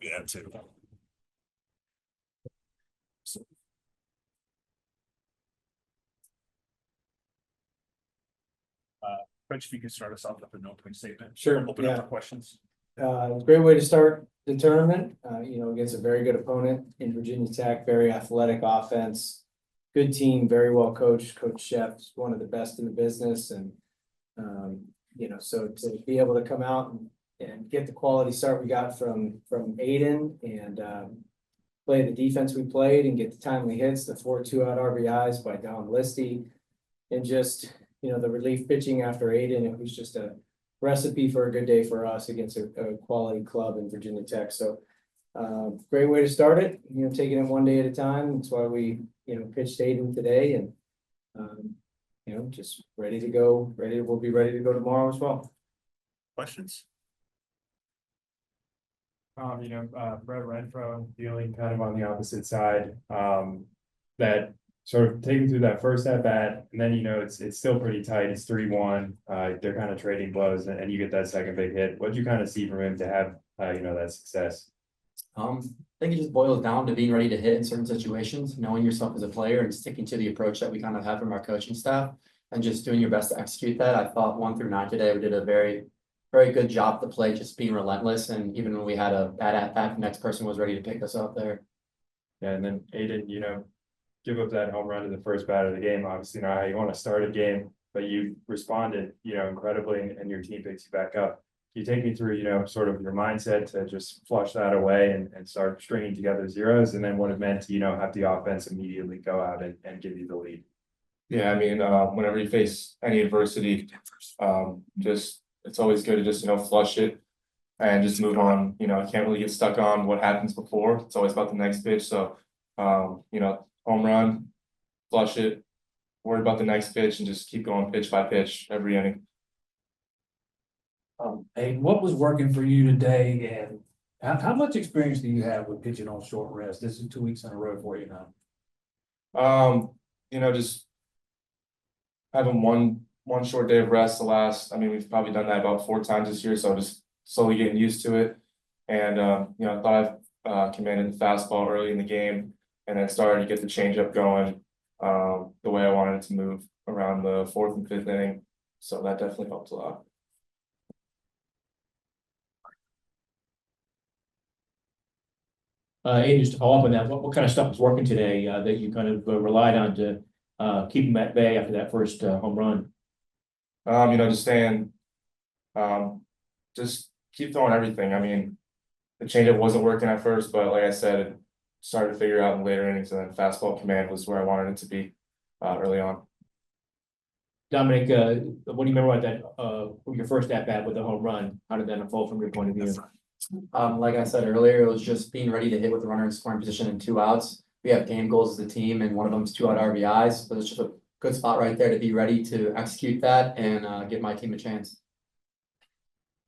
Yeah, too. Coach, if you could start us off with an opening statement. Sure, Open yeah. up for questions. Great way to start the tournament, against a very good opponent in Virginia Tech, very athletic offense. Good team, very well coached. Coach Chef's one of the best in the business and, so to be able to come out and get the quality start we got from Aiden and, play the defense we played and get the timely hits, the 4 2-out RBIs by Don Listy. And just, the relief pitching after Aiden, it was just a recipe for a good day for us against a quality club in Virginia Tech. So great way to start it, taking it one day at a time. That's why we, pitched Aiden today and, just ready to go. We'll be ready to go tomorrow as well. Questions? Brett Renfro dealing kind of on the opposite side, that sort of taking through that first at bat, and then it's still pretty tight. It's 3-1. They're kind of trading blows, and you get that second big hit. What'd you kind of see from him to have that success? I think it just boils down to being ready to hit in certain situations, knowing yourself as a player and sticking to the approach that we kind of have from our coaching staff and just doing your best to execute that. I thought 1 through 9 today, we did a very, very good job at the plate, just being relentless. And even when we had a bad at bat, the next person was ready to pick us up there. Yeah, and then Aiden, give up that home run to the first batter of the game. Obviously not how you want to start a game, but you responded, incredibly, and your team picks you back up. Can you take me through, sort of your mindset to just flush that away and start stringing together zeros, and then what it meant to, have the offense immediately go out and give you the lead? Yeah, whenever you face any adversity, it's always good to just, flush it and just move on. I can't really get stuck on what happens before. It's always about the next pitch. So, home run, flush it, worry about the next pitch, and just keep going pitch by pitch every inning. Hey, what was working for you today, and how much experience do you have with pitching on short rest? This is 2 weeks in a row for you now. Just having one short day of rest. We've probably done that about 4 times this year, so just slowly getting used to it. And I thought I commanded the fastball early in the game, and then started to get the changeup going the way I wanted it to move around the 4th and 5th inning. So that definitely helped a lot. Aiden, just to follow up on that, what kind of stuff was working today that you kind of relied on to keep them at bay after that first home run? Just staying, just keep throwing everything. The changeup wasn't working at first, but like I said, it started to figure out in later innings, and then fastball command was where I wanted it to be early on. Dominic, what do you remember about that, your first at bat with the home run? How did that unfold from your point of view? Like I said earlier, it was just being ready to hit with the runner in scoring position and 2 outs. We have game goals as a team, and one of them is 2-out RBIs. So it's just a good spot right there to be ready to execute that and give my team a chance.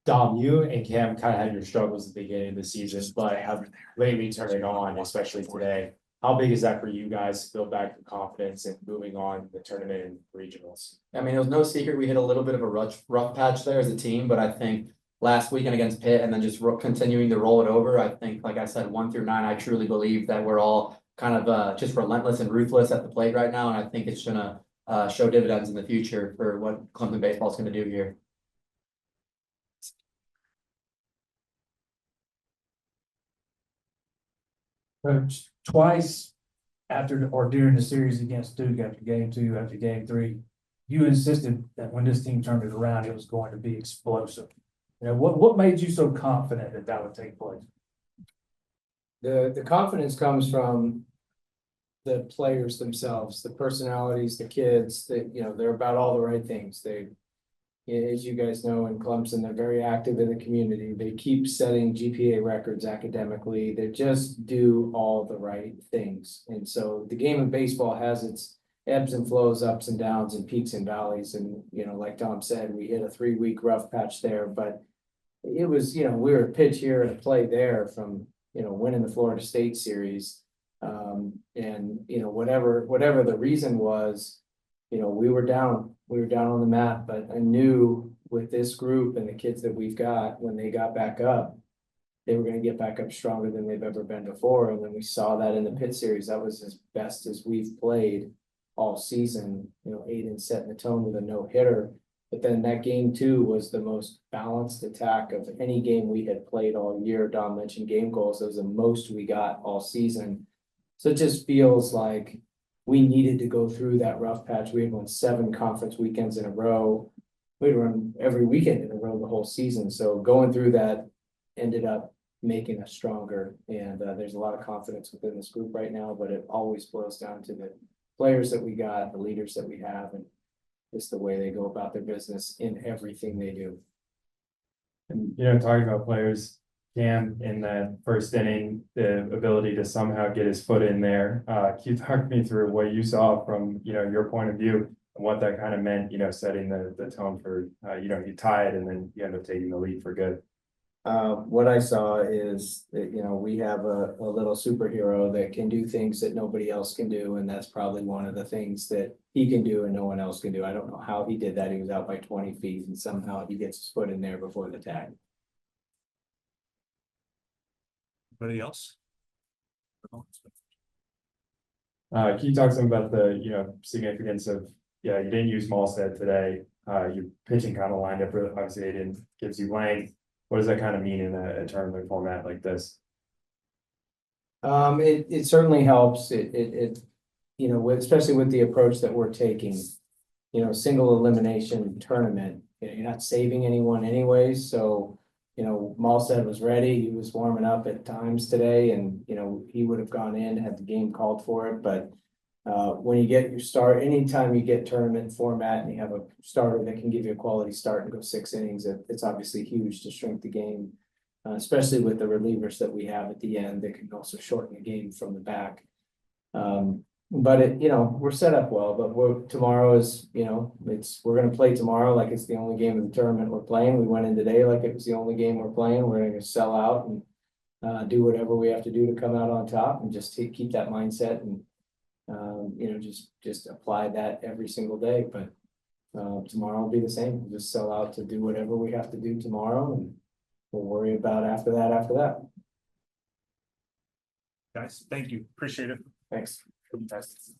Dom, you and Cam kind of had your struggles at the beginning of the season, but have lately turned it on, especially today. How big is that for you guys to build back the confidence and moving on the tournament and regionals? It was no secret we hit a little bit of a rough patch there as a team, but I think last weekend against Pitt and then just continuing to roll it over, I think, like I said, 1 through 9, I truly believe that we're all kind of just relentless and ruthless at the plate right now, and I think it's gonna show dividends in the future for what Clemson baseball is going to do here. Coach, twice after or during the series against Duke, after game 2, after game 3, you insisted that when this team turned it around, it was going to be explosive. What made you so confident that that would take place? The confidence comes from the players themselves, the personalities, the kids, they're about all the right things. As you guys know, in Clemson, they're very active in the community. They keep setting GPA records academically. They just do all the right things. And so the game of baseball has its ebbs and flows, ups and downs, and peaks and valleys. And, like Tom said, we hit a 3-week rough patch there, but it was, we were a pitch here and a play there from, winning the Florida State series. And, whatever the reason was, we were down on the mat, but I knew with this group and the kids that we've got, when they got back up, they were gonna get back up stronger than they've ever been before, and then we saw that in the Pitt series, that was as best as we've played all season, Aiden setting the tone with a no-hitter. But then that game 2 was the most balanced attack of any game we had played all year. Don mentioned game goals, that was the most we got all season. So it just feels like we needed to go through that rough patch. We had won 7 conference weekends in a row. We'd run every weekend in a row the whole season, so going through that ended up making us stronger. And there's a lot of confidence within this group right now, but it always boils down to the players that we got, the leaders that we have, and just the way they go about their business in everything they do. And, talking about players, Cam in that first inning, the ability to somehow get his foot in there. Can you talk me through what you saw from, your point of view and what that kind of meant, setting the tone for, you tie it and then you end up taking the lead for good. What I saw is that, we have a little superhero that can do things that nobody else can do, and that's probably one of the things that he can do and no one else can do. I don't know how he did that. He was out by 20 feet and somehow he gets his foot in there before the tag. Anybody else? Can you talk some about the, significance of, you didn't use Malstead today. Your pitching kind of lined up, really, obviously it didn't, gives you length. What does that kind of mean in a tournament format like this? It certainly helps. Especially with the approach that we're taking, single elimination tournament, you're not saving anyone anyways, so. Malstead was ready, he was warming up at times today, and, he would have gone in had the game called for it, but. When you get your start, anytime you get tournament format and you have a starter that can give you a quality start and go 6 innings, it's obviously huge to shrink the game. Especially with the relievers that we have at the end, that can also shorten the game from the back. But we're set up well, but tomorrow is, we're gonna play tomorrow like it's the only game of the tournament we're playing. We went in today like it was the only game we're playing. We're gonna sell out and do whatever we have to do to come out on top and just keep that mindset and just apply that every single day. But tomorrow will be the same. We'll just sell out to do whatever we have to do tomorrow, and we'll worry about after that. Guys, thank you. Appreciate it. Thanks. Fantastic.